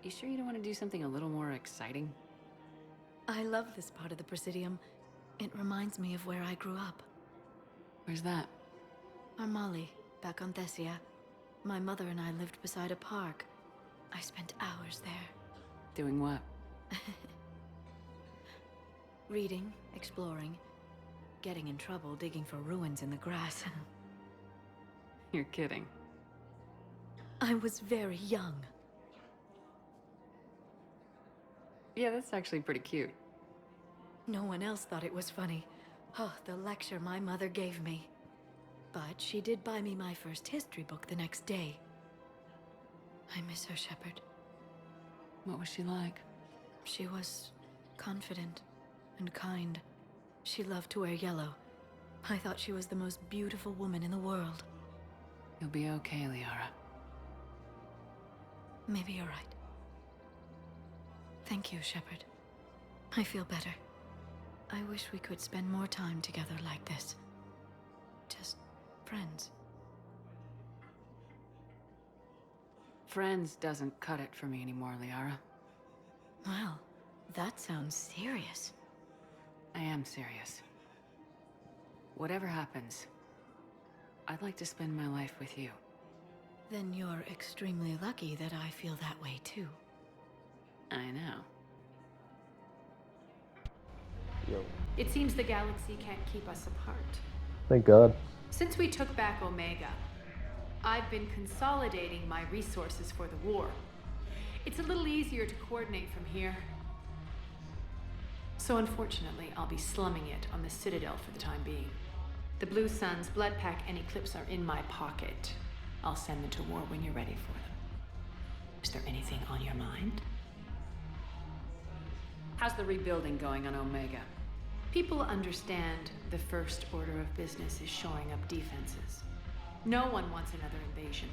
You sure you don't want to do something a little more exciting? I love this part of the Presidium. It reminds me of where I grew up. Where's that? Armali, back on Thessia. My mother and I lived beside a park. I spent hours there. Doing what? Reading, exploring, getting in trouble digging for ruins in the grass. You're kidding. I was very young. Yeah, that's actually pretty cute. No one else thought it was funny. Oh, the lecture my mother gave me. But she did buy me my first history book the next day. I miss her, Shepard. What was she like? She was confident and kind. She loved to wear yellow. I thought she was the most beautiful woman in the world. You'll be okay, Liara. Maybe you're right. Thank you, Shepard. I feel better. I wish we could spend more time together like this. Just friends. Friends doesn't cut it for me anymore, Liara. Well, that sounds serious. I am serious. Whatever happens, I'd like to spend my life with you. Then you're extremely lucky that I feel that way too. I know. Yo. It seems the galaxy can't keep us apart. Thank God. Since we took back Omega, I've been consolidating my resources for the war. It's a little easier to coordinate from here. So unfortunately, I'll be slumming it on the Citadel for the time being. The Blue Suns, Bloodpack, and Eclipse are in my pocket. I'll send them to war when you're ready for them. Is there anything on your mind? How's the rebuilding going on Omega? People understand the first order of business is shoring up defenses. No one wants another invasion.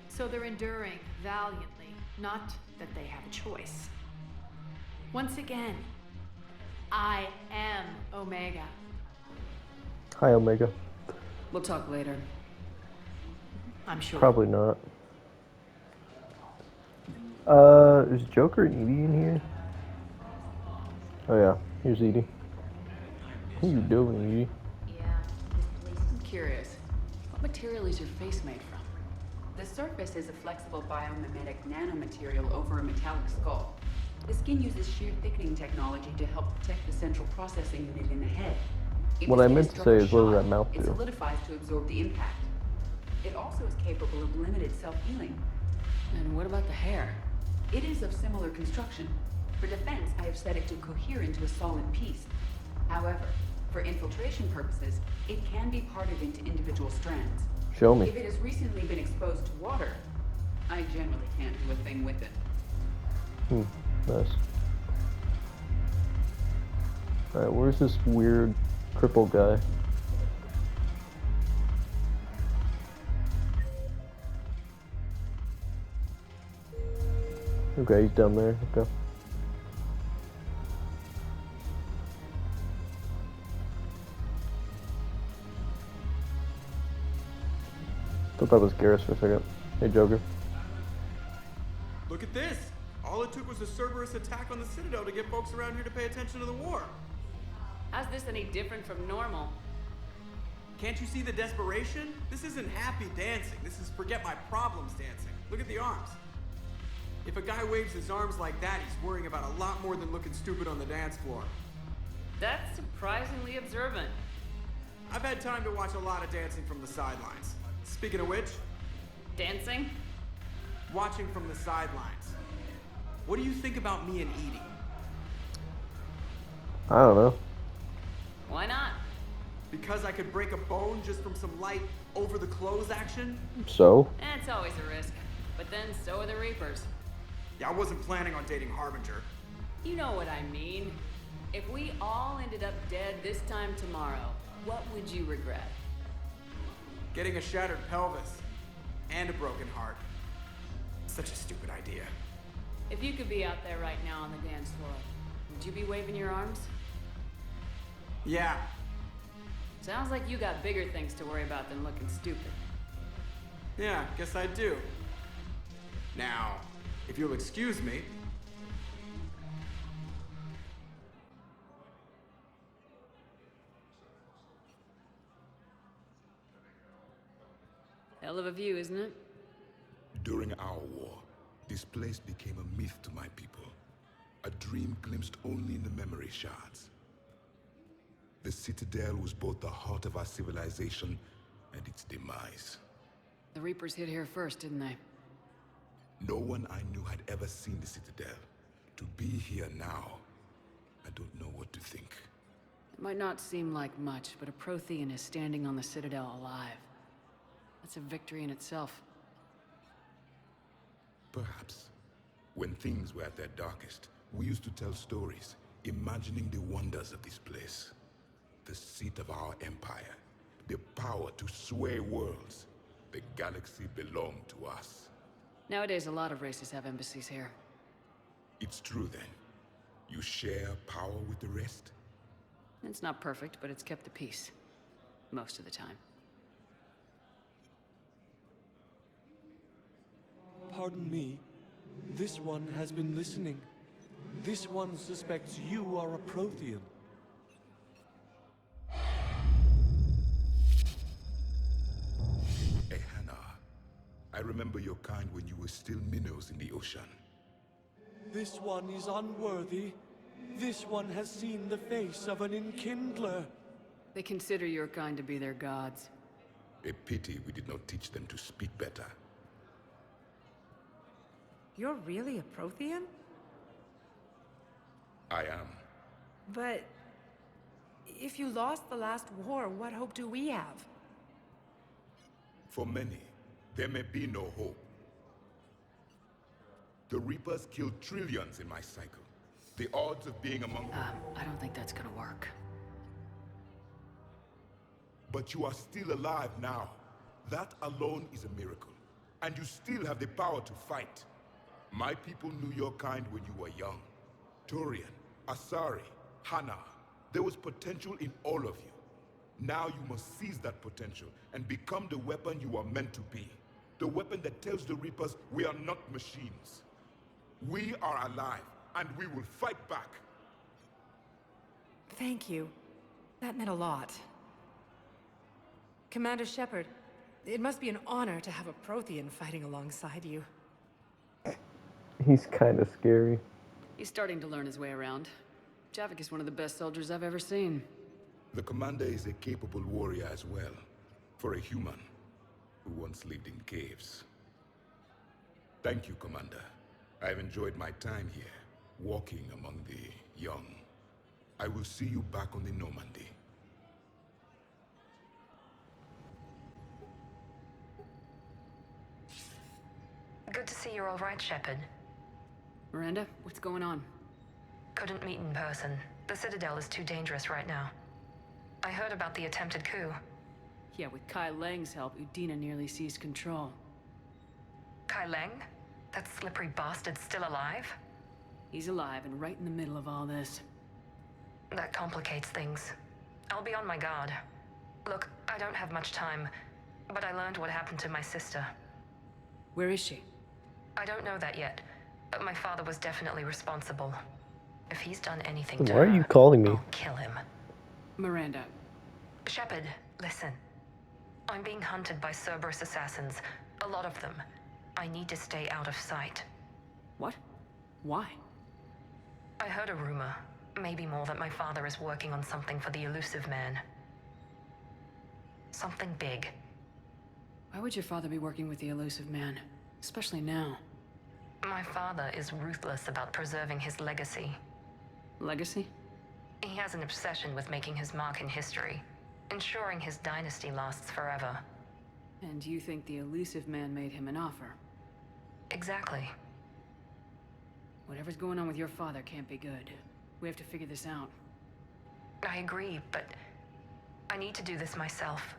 So they're enduring valiantly, not that they have a choice. Once again, I am Omega. Hi, Omega. We'll talk later. I'm sure. Probably not. Is Joker and Edie in here? Oh yeah, here's Edie. What are you doing, Edie? Yeah, I'm curious. What material is your face made from? The surface is a flexible biomimetic nanomaterial over a metallic skull. The skin uses shear thickening technology to help protect the central processing unit in the head. If What the I skin meant to struck say a is, what does shot, that mouth it do? solidifies to absorb the impact. It also is capable of limited self-healing. And what about the hair? It is of similar construction. For defense, I have set it to cohere into a solid piece. However, for infiltration purposes, it can be parted into individual strands. Show me. If it has recently been exposed to water, I generally can't do a thing with it. Nice. Alright, where's this weird crippled guy? Okay, he's down there. Okay. Thought that was Garrus for a second. Hey, Joker. Look at this! All it took was a Cerberus attack on the Citadel to get folks around here to pay attention to the war. How's this any different from normal? Can't you see the desperation? This isn't happy dancing. This is forget my problems dancing. Look at the arms. If a guy waves his arms like that, he's worrying about a lot more than looking stupid on the dance floor. That's surprisingly observant. I've had time to watch a lot of dancing from the sidelines. Speaking of which, Dancing? watching from the sidelines. What do you think about me and Edie? I don't know. Why not? Because I could break a bone just from some light over-the-clothes action? So? It's always a risk. But then so are the Reapers. Yeah, I wasn't planning on dating Harbinger. You know what I mean. If we all ended up dead this time tomorrow, what would you regret? Getting a shattered pelvis and a broken heart. Such a stupid idea. If you could be out there right now on the dance floor, would you be waving your arms? Yeah, Sounds like you got bigger things to worry about than looking stupid. guess I do. Now, If you'll excuse me. Hell of a view, isn't it? During our war, this place became a myth to my people. A dream glimpsed only in the memory shards. The Citadel was both the heart of our civilization and its demise. The Reapers hit here first, didn't they? No one I knew had ever seen the Citadel. To be here now, I don't know what to think. It might not seem like much, but a Prothean is standing on the Citadel alive. That's a victory in itself. Perhaps. When things were at their darkest, we used to tell stories, imagining the wonders of this place. The seat of our empire, the power to sway worlds. The galaxy belonged to us. Nowadays, a lot of races have embassies here. It's true then. You share power with the rest? It's not perfect, but it's kept the peace. Most of the time. Pardon me. This one has been listening. This one suspects you are a Prothean. Hannah, I remember your kind when you were still minnows in the ocean. This one is unworthy. This one has seen the face of an enkindler. They consider your kind to be their gods. A pity we did not teach them to speak better. You're really a Prothean? I am. But if you lost the last war, what hope do we have? For many, there may be no hope. The Reapers killed trillions in my cycle. The odds of being among them. I don't think that's gonna work. But you are still alive now. That alone is a miracle. And you still have the power to fight. My people knew your kind when you were young. Turian, Asari, Hannah. There was potential in all of you. Now you must seize that potential and become the weapon you are meant to be. The weapon that tells the Reapers we are not machines. We are alive, and we will fight back. Thank you. That meant a lot. Commander Shepard, it must be an honor to have a Prothean fighting alongside you. He's kind of scary. He's starting to learn his way around. Javik is one of the best soldiers I've ever seen. The commander is a capable warrior as well, for a human who once lived in caves. Thank you, Commander. I've enjoyed my time here, walking among the young. I will see you back on the Normandy. Good to see you're all right, Shepard. Miranda, what's going on? Couldn't meet in person. The Citadel is too dangerous right now. I heard about the attempted coup. Yeah, with Kai Lang's help, Udina nearly seized control. Kai Lang? That slippery bastard's still alive? He's alive and right in the middle of all this. That complicates things. I'll be on my guard. Look, I don't have much time, but I learned what happened to my sister. Where is she? I don't know that yet, but my father was definitely responsible. If he's done anything to Why are her, you calling me? I'll kill him. Miranda. Shepard, listen. I'm being hunted by Cerberus assassins. A lot of them. I need to stay out of sight. What? Why? I heard a rumor, maybe more, that my father is working on something for the elusive man. Something big. Why would your father be working with the elusive man? Especially now. My father is ruthless about preserving his legacy. Legacy? He has an obsession with making his mark in history, ensuring his dynasty lasts forever. And you think the elusive man made him an offer? Exactly. Whatever's going on with your father can't be good. We have to figure this out. I agree, but I need to do this myself.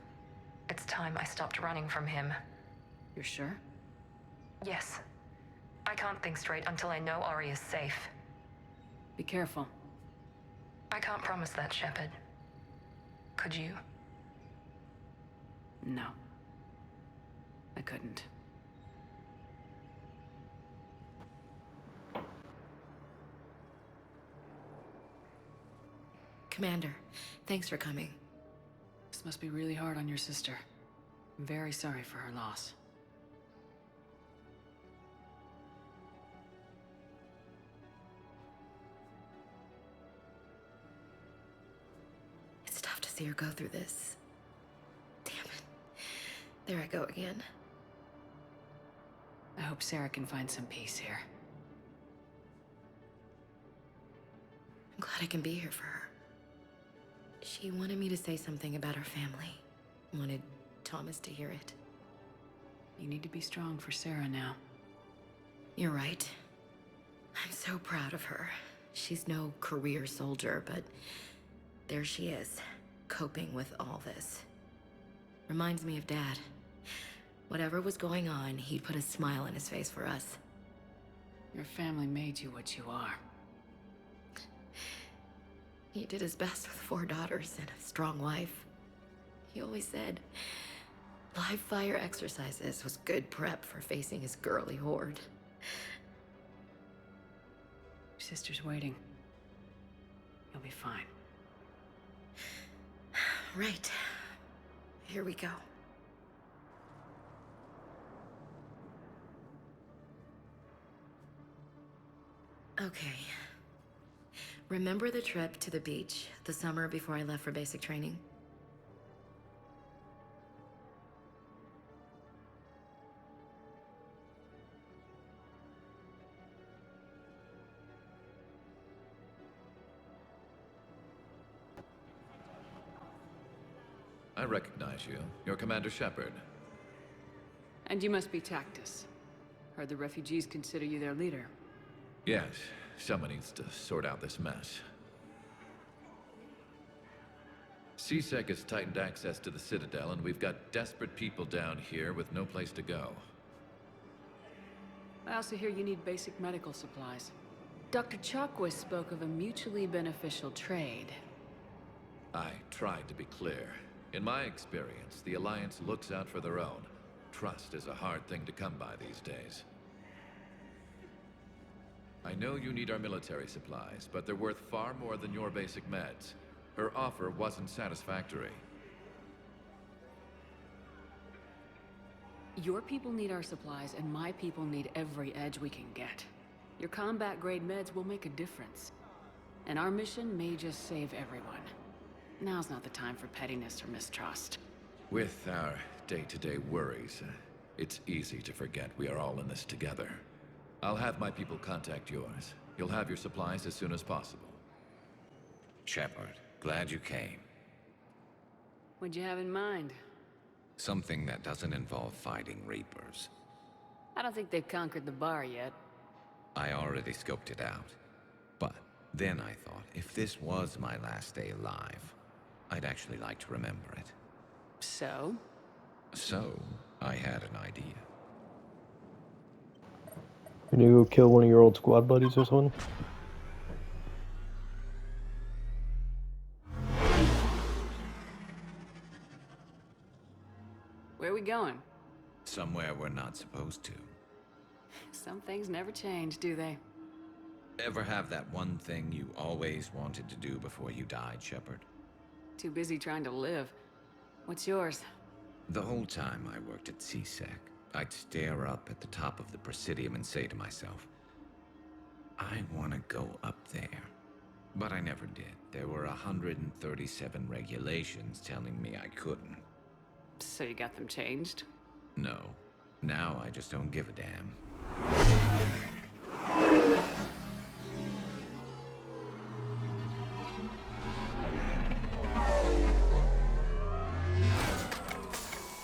It's time I stopped running from him. You're sure? Yes. I can't think straight until I know Ori is safe. Be careful. I can't promise that, Shepard. Could you? No. I couldn't. Commander, thanks for coming. This must be really hard on your sister. I'm very sorry for her loss. It's tough to see her go through this. Damn it. There I go again. I hope Sarah can find some peace here. I'm glad I can be here for her. She wanted me to say something about her family. Wanted Thomas to hear it. You need to be strong for Sarah now. You're right. I'm so proud of her. She's no career soldier, but there she is, coping with all this. Reminds me of Dad. Whatever was going on, he'd put a smile on his face for us. Your family made you what you are. He did his best with 4 daughters and a strong wife. He always said live fire exercises was good prep for facing his girly horde. Your sister's waiting. You'll be fine. Right. Here we go. Okay. Remember the trip to the beach the summer before I left for basic training? I recognize you. You're Commander Shepard. And you must be Tactus. Heard the refugees consider you their leader. Yes, someone needs to sort out this mess. CSEC has tightened access to the Citadel, and we've got desperate people down here with no place to go. I also hear you need basic medical supplies. Dr. Chakwas spoke of a mutually beneficial trade. I tried to be clear. In my experience, the Alliance looks out for their own. Trust is a hard thing to come by these days. I know you need our military supplies, but they're worth far more than your basic meds. Her offer wasn't satisfactory. Your people need our supplies, and my people need every edge we can get. Your combat-grade meds will make a difference. And our mission may just save everyone. Now's not the time for pettiness or mistrust. With our day-to-day worries, it's easy to forget we are all in this together. I'll have my people contact yours. You'll have your supplies as soon as possible. Shepard, glad you came. What'd you have in mind? Something that doesn't involve fighting Reapers. I don't think they've conquered the bar yet. I already scoped it out. But then I thought, if this was my last day alive, I'd actually like to remember it. So? So, I had an idea. Can you go kill one of your old squad buddies or something? Where are we going? Somewhere we're not supposed to. Some things never change, do they? Ever have that one thing you always wanted to do before you died, Shepard? Too busy trying to live. What's yours? The whole time I worked at CSEC, I'd stare up at the top of the Presidium and say to myself, I want to go up there. But I never did. There were 137 regulations telling me I couldn't. So you got them changed? No. Now I just don't give a damn.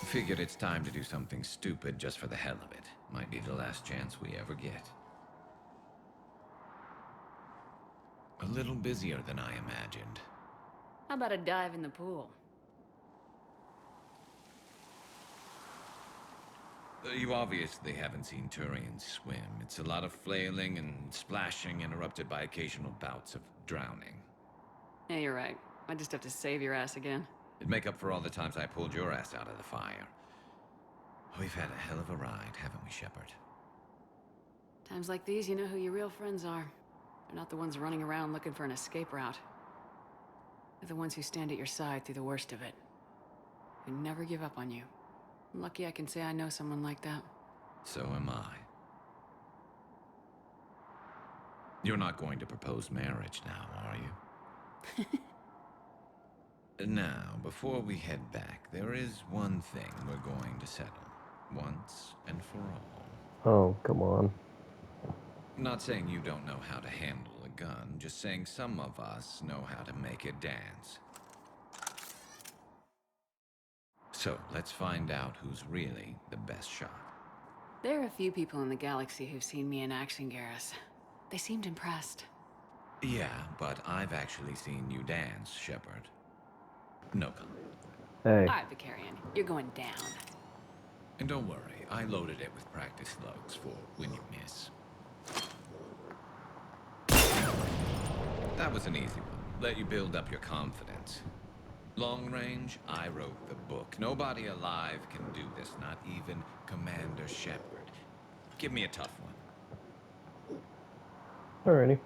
Figured it's time to do something stupid just for the hell of it. Might be the last chance we ever get. A little busier than I imagined. How about a dive in the pool? You obviously haven't seen Turians swim. It's a lot of flailing and splashing, interrupted by occasional bouts of drowning. Yeah, you're right. I just have to save your ass again. It'd make up for all the times I pulled your ass out of the fire. We've had a hell of a ride, haven't we, Shepard? Times like these, you know who your real friends are. They're not the ones running around looking for an escape route. They're the ones who stand at your side through the worst of it. Who never give up on you. I'm lucky I can say I know someone like that. So am I. You're not going to propose marriage now, are you? Now, before we head back, there is one thing we're going to settle. Once and for all. Oh, come on. Not saying you don't know how to handle a gun, just saying some of us know how to make it dance. So, let's find out who's really the best shot. There are a few people in the galaxy who've seen me in action, Garrus. They seemed impressed. Yeah, but I've actually seen you dance, Shepard. No comment. Hey. All right, Vicarian, you're going down. And don't worry, I loaded it with practice slugs for when you miss. That was an easy one. Let you build up your confidence. Long range, I wrote the book. Nobody alive can do this, not even Commander Shepard. Give me a tough one. Alrighty.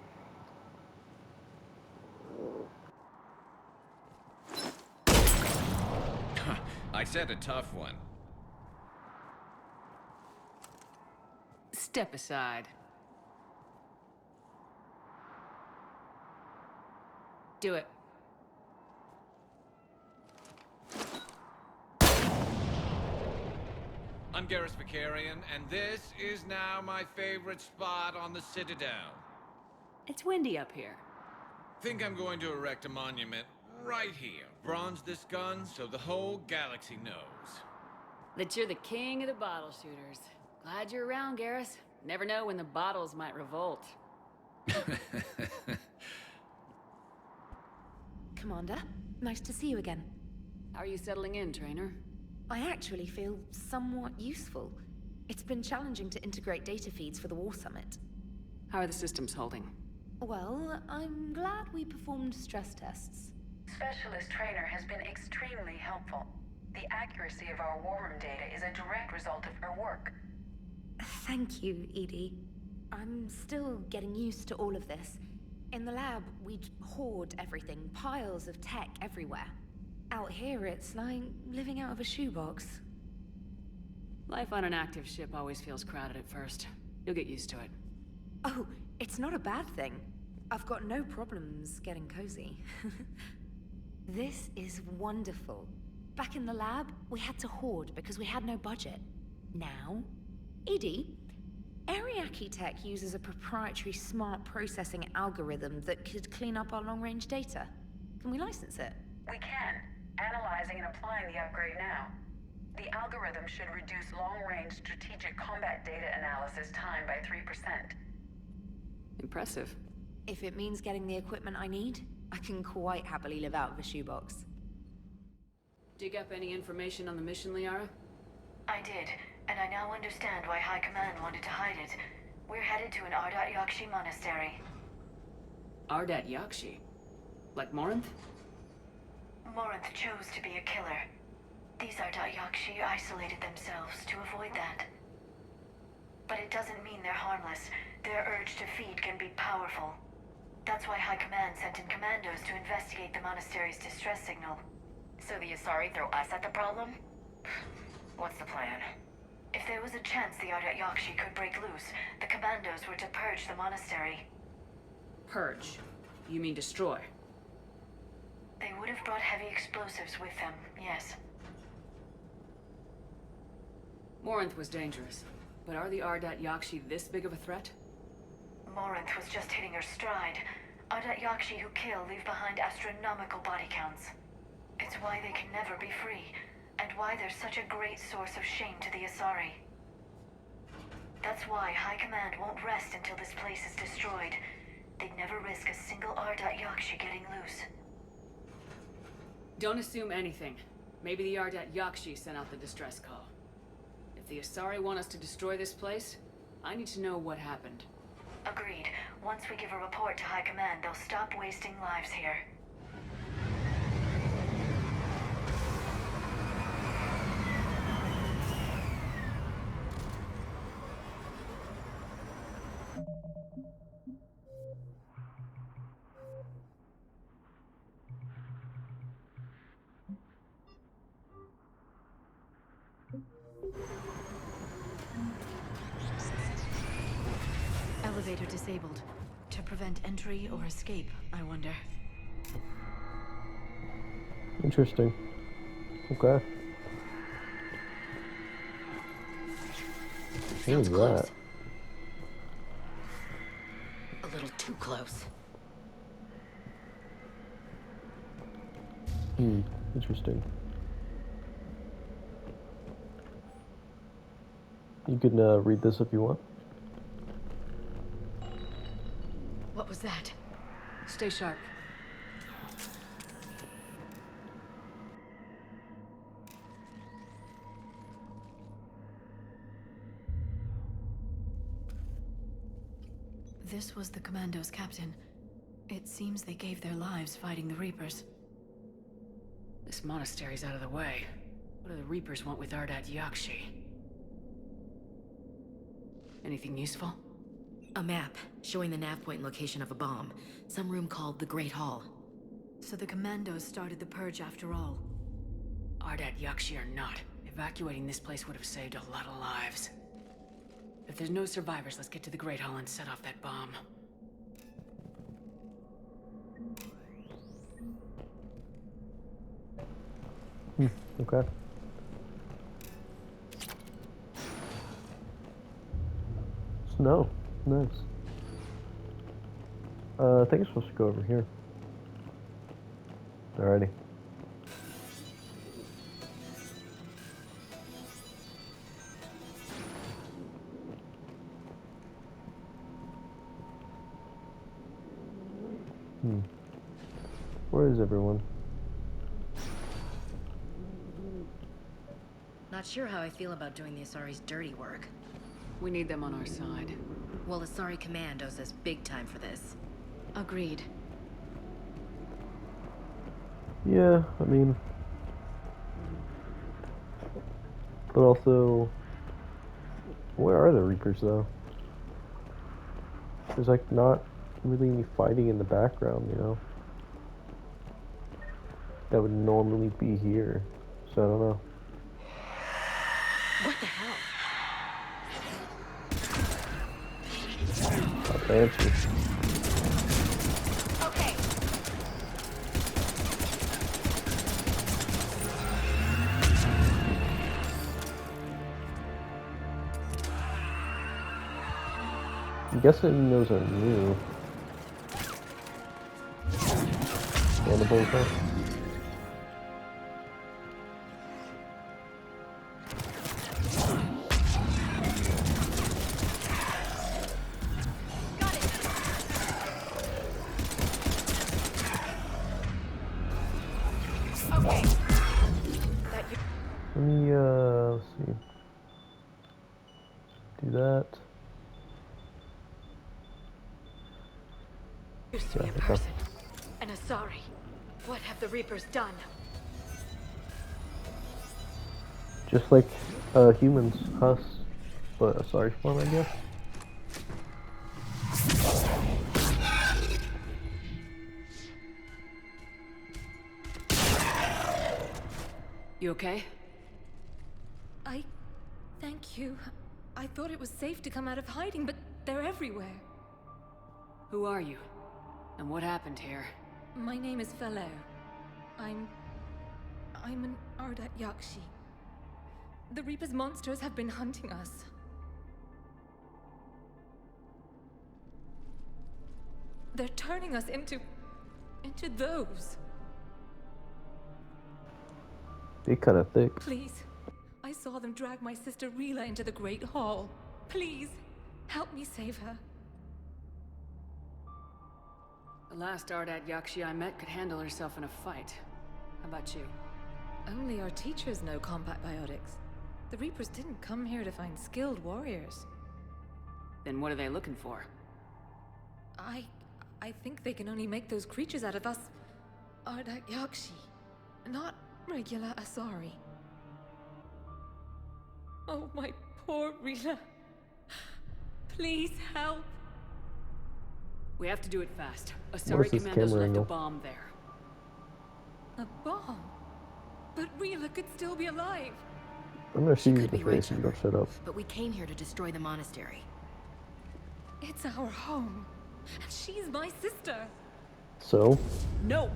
I said a tough one. Step aside. Do it. I'm Garrus Vicarian, and this is now my favorite spot on the Citadel. It's windy up here. Think I'm going to erect a monument right here. Bronze this gun so the whole galaxy knows. That you're the king of the bottle shooters. Glad you're around, Garrus. Never know when the bottles might revolt. Commander, nice to see you again. How are you settling in, trainer? I actually feel somewhat useful. It's been challenging to integrate data feeds for the War Summit. How are the systems holding? Well, I'm glad we performed stress tests. Specialist Trainer has been extremely helpful. The accuracy of our war room data is a direct result of her work. Thank you, Edie. I'm still getting used to all of this. In the lab, we'd hoard everything, piles of tech everywhere. Out here, it's like living out of a shoebox. Life on an active ship always feels crowded at first. You'll get used to it. Oh, it's not a bad thing. I've got no problems getting cozy. This is wonderful. Back in the lab, we had to hoard because we had no budget. Now, Edie, Ariake Tech uses a proprietary smart processing algorithm that could clean up our long-range data. Can we license it? We can. Analyzing and applying the upgrade now. The algorithm should reduce long-range strategic combat data analysis time by 3%. Impressive. If it means getting the equipment I need, I can quite happily live out of a shoebox. Dig up any information on the mission, Liara? I did, and I now understand why High Command wanted to hide it. We're headed to an Ardat-Yakshi monastery. Ardat-Yakshi? Like Morinth? Morinth chose to be a killer. These Ardat-Yakshi isolated themselves to avoid that. But it doesn't mean they're harmless. Their urge to feed can be powerful. That's why High Command sent in commandos to investigate the monastery's distress signal. So the Asari throw us at the problem? What's the plan? If there was a chance the Ardat-Yakshi could break loose, the commandos were to purge the monastery. Purge? You mean destroy? They would have brought heavy explosives with them, yes. Morinth was dangerous, but are the Ardat-Yakshi this big of a threat? Morinth was just hitting her stride. Ardat-Yakshi who kill leave behind astronomical body counts. It's why they can never be free, and why they're such a great source of shame to the Asari. That's why High Command won't rest until this place is destroyed. They'd never risk a single Ardat-Yakshi getting loose. Don't assume anything. Maybe the Ardat-Yakshi sent out the distress call. If the Asari want us to destroy this place, I need to know what happened. Agreed. Once we give a report to High Command, they'll stop wasting lives here. elevator disabled. To prevent entry or escape, I wonder. Interesting. Okay. What is that? A little too close. Interesting. You can read this if you want. What was that? Stay sharp. This was the Commando's captain. It seems they gave their lives fighting the Reapers. This monastery's out of the way. What do the Reapers want with Ardat-Yakshi? Anything useful? A map showing the nav point location of a bomb. Some room called the Great Hall. So the Commandos started the purge after all. Ardat-Yakshi or not, evacuating this place would have saved a lot of lives. If there's no survivors, let's get to the Great Hall and set off that bomb. Okay. Snow. Nice. I think I'm supposed to go over here. Alrighty. Where is everyone? Not sure how I feel about doing the Asari's dirty work. We need them on our side. Well, Asari Command owes us big time for this. Agreed. Yeah, I mean... But also... Where are the Reapers, though? There's, like, not really any fighting in the background, you know? That would normally be here. So I don't know. What the hell? Fancy. Okay. I'm guessing those are new. Cannibals, huh? Let me, let's see. Do that. Used to be a person. An Asari. What have the Reapers done? Just like, humans, us, but a sorry form, I guess. You okay? Thank you. I thought it was safe to come out of hiding, but they're everywhere. Who are you? And what happened here? My name is Feller. I'm an Ardat-Yakshi. The Reaper's monsters have been hunting us. They're turning us into those. They're kind of thick. Please. I saw them drag my sister Rila into the Great Hall. Please, help me save her. The last Ardat-Yakshi I met could handle herself in a fight. How about you? Only our teachers know combat biotics. The Reapers didn't come here to find skilled warriors. Then what are they looking for? I think they can only make those creatures out of us Ardat-Yakshi, not regular Asari. Oh, my poor Rila. Please help. We have to do it fast. Asari commandos left a bomb there. A bomb? But Rila could still be alive. I'm gonna shoot you in the face if you don't shut up. But we came here to destroy the monastery. It's our home. And she's my sister. So? No!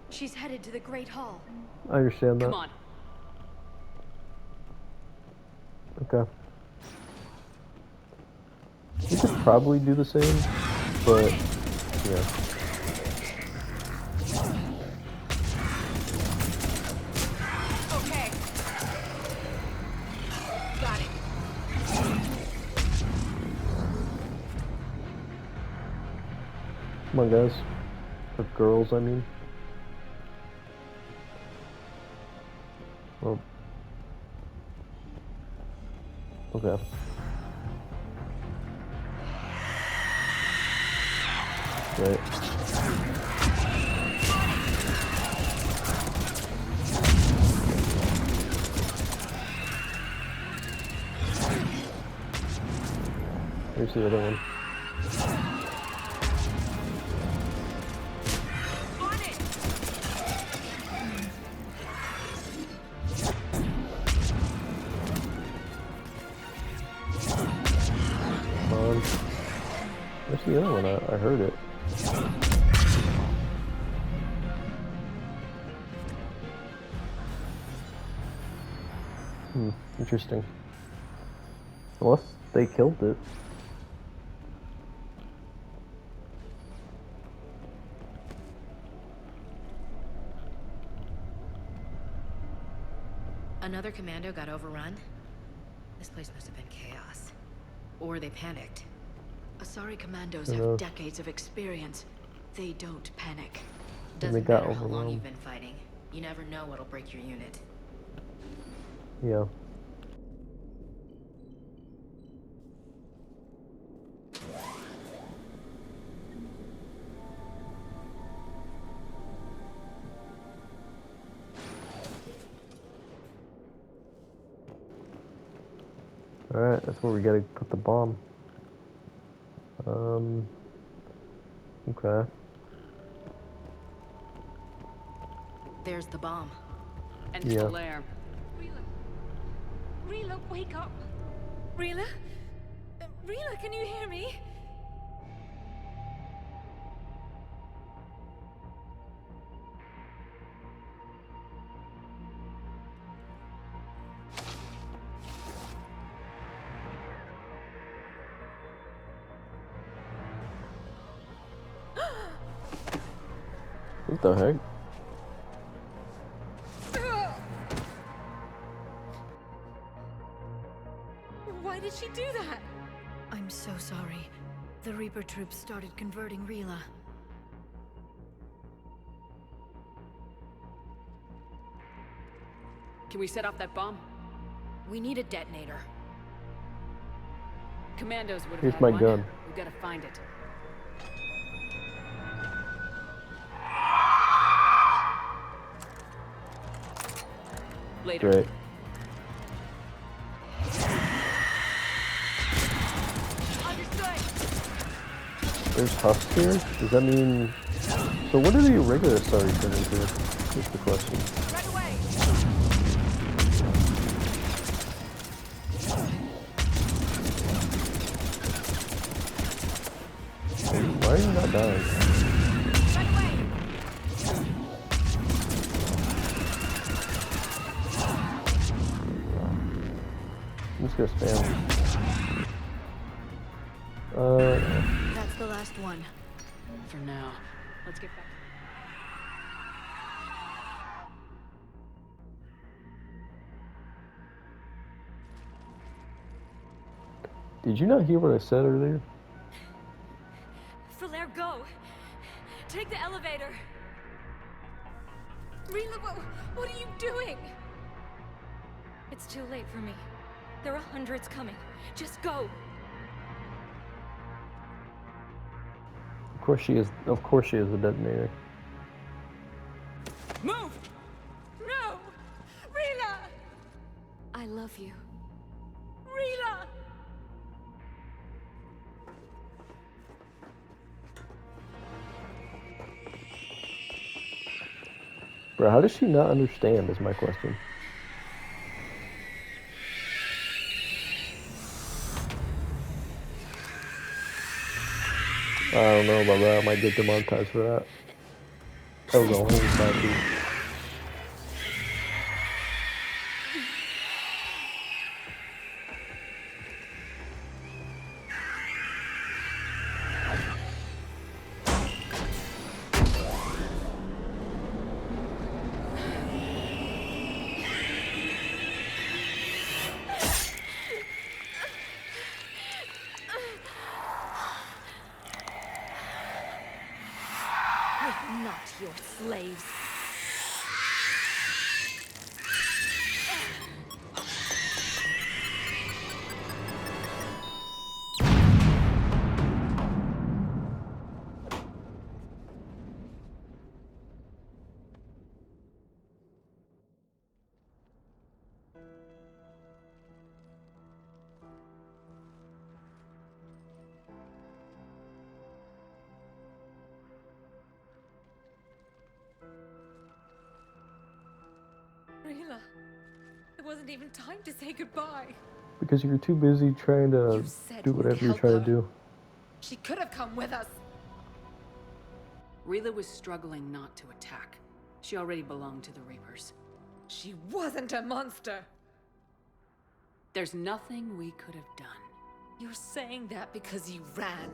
She's headed to the Great Hall. I understand that. Come on. Okay. We could probably do the same, but yeah. Okay. Got it. Come on, guys. Or girls, I mean. Well. Okay. Right. Here's the other one. Where's the other one? I heard it. Interesting. Unless they killed it. Another commando got overrun? This place must have been chaos. Or they panicked. Asari commandos have decades of experience. They don't panic. Doesn't matter how long you've been fighting. You never know what'll break your unit. Yeah. Alright, that's where we gotta put the bomb. Okay. There's the bomb. And the lair. Rila, wake up! Rila? Rila, can you hear me? What the heck? Why did she do that? I'm so sorry. The Reaper troops started converting Rila. Can we set off that bomb? We need a detonator. Commandos would have Here's had my one. gun. We've got to find it. Later. Great. There's husks here? Does that mean... So what do the regular Asari turn into? That's the question. Right away! Why are you not dying? Right away! I'm just gonna spam. That's the last one. For now. Let's get back. Did you not hear what I said earlier? Falaire, go! Take the elevator! Rila, what are you doing? It's too late for me. There are hundreds coming. Just go! Of course she is. Of course she is a detonator. Move! No! Rila! I love you. Rila! Bro, how does she not understand is my question. don't know about that. I might get demonetized for that. That was a whole side piece. We're not your slaves. Rila, it wasn't even time to say goodbye. Because you're too busy trying to You said do we'd whatever you're help trying her. to do. She could have come with us. Rila was struggling not to attack. She already belonged to the Reapers. She wasn't a monster. There's nothing we could have done. You're saying that because you ran.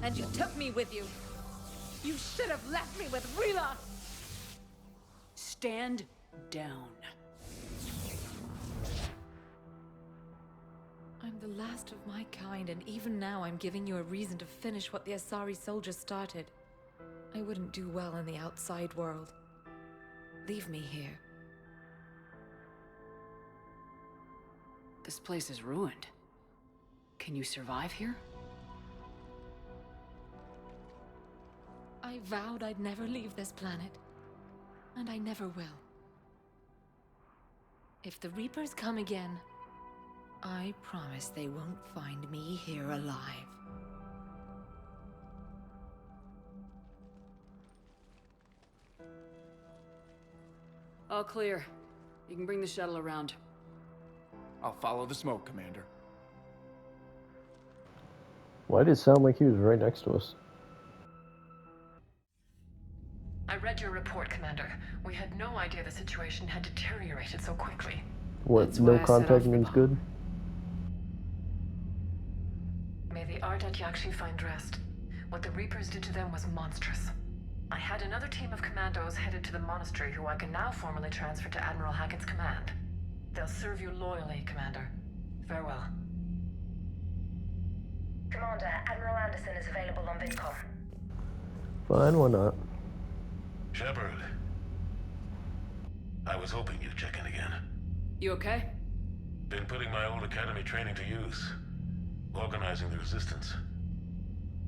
And you took me with you. You should have left me with Rila. Stand down. I'm the last of my kind, and even now I'm giving you a reason to finish what the Asari soldiers started. I wouldn't do well in the outside world. Leave me here. This place is ruined. Can you survive here? I vowed I'd never leave this planet. And I never will. If the Reapers come again, I promise they won't find me here alive. All clear. You can bring the shuttle around. I'll follow the smoke, Commander. Why did it sound like he was right next to us? I read your report, Commander. We had no idea the situation had deteriorated so quickly. What, That's why no I set contact off means the good? May the Ardat-Yakshi find rest. What the Reapers did to them was monstrous. I had another team of commandos headed to the monastery who I can now formally transfer to Admiral Hackett's command. They'll serve you loyally, Commander. Farewell. Commander, Admiral Anderson is available on VidCom. Fine, why not? Shepard. I was hoping you'd check in again. You okay? Been putting my old academy training to use. Organizing the resistance.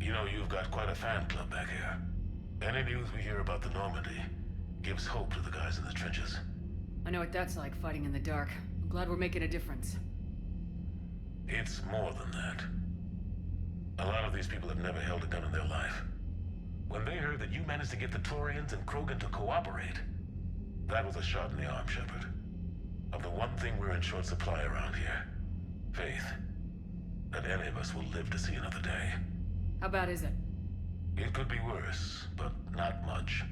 You know, you've got quite a fan club back here. Any news we hear about the Normandy gives hope to the guys in the trenches. I know what that's like, fighting in the dark. I'm glad we're making a difference. It's more than that. A lot of these people have never held a gun in their life. When they heard that you managed to get the Turians and Krogan to cooperate, that was a shot in the arm, Shepard. Of the one thing we're in short supply around here. Faith. That any of us will live to see another day. How bad is it? It could be worse, but not much.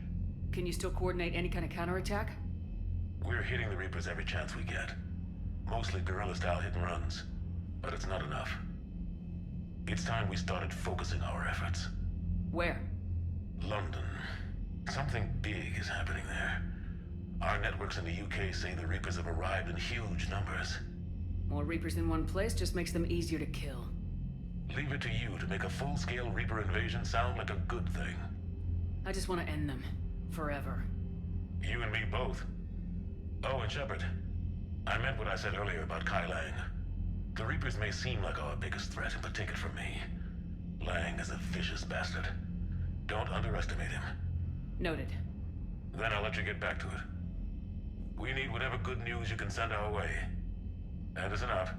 Can you still coordinate any kind of counterattack? We're hitting the Reapers every chance we get. Mostly guerrilla-style hit-and-runs. But it's not enough. It's time we started focusing our efforts. Where? London. Something big is happening there. Our networks in the UK say the Reapers have arrived in huge numbers. More Reapers in one place just makes them easier to kill. Leave it to you to make a full-scale Reaper invasion sound like a good thing. I just want to end them. Forever. You and me both. Oh, and Shepard. I meant what I said earlier about Kai Lang. The Reapers may seem like our biggest threat, but take it from me. Lang is a vicious bastard. Don't underestimate him. Noted. Then I'll let you get back to it. We need whatever good news you can send our way. Anderson out.